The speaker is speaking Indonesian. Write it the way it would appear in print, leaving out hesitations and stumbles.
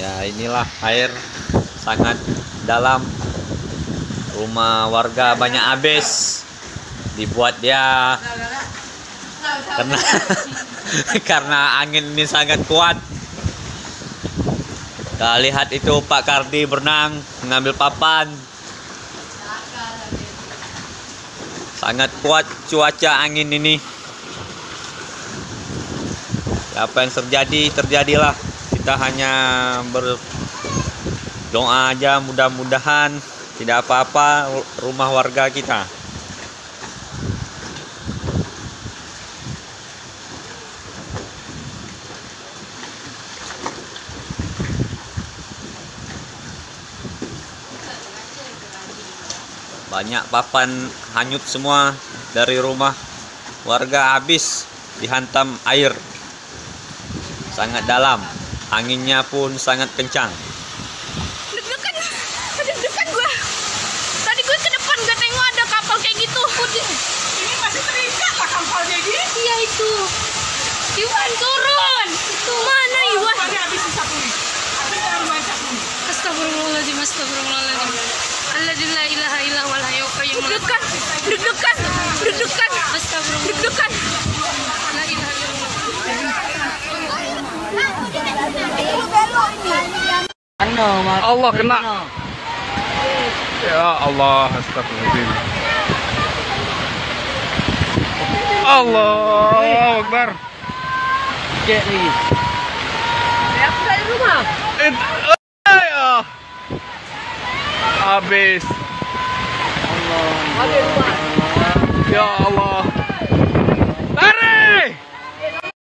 Ya inilah air sangat dalam, rumah warga banyak habis, dibuat dia karena karena angin ini sangat kuat. Kita lihat itu Pak Kardi berenang mengambil papan. Sangat kuat cuaca angin ini. Apa yang terjadi, terjadilah. Kita hanya berdoa aja, mudah-mudahan tidak apa-apa rumah warga kita. Banyak papan hanyut semua dari rumah warga, habis dihantam air. Sangat dalam, anginnya pun sangat kencang. Deg-degan gue. Tadi gue ke depan gak tengok ada kapal kayak gitu. Ini masih terikat lah kapalnya ini. Iya itu. Iwan turun. Itu mana Iwan? Kapalnya habis disapu nih. Habis dalam banyak nih. Astagfirullahaladzim, astagfirullahaladzim. Alladzi la ilaha illa huwal hayyul qayyum. Deg-degan. Astagfirullah. Deg-degan. La ilaha illallah. Allah kena. Ya Allah, astagfirullahaladzim. Allahu Akbar. Cek lagi. Aku dari rumah. Habis. Allah. Ya Allah.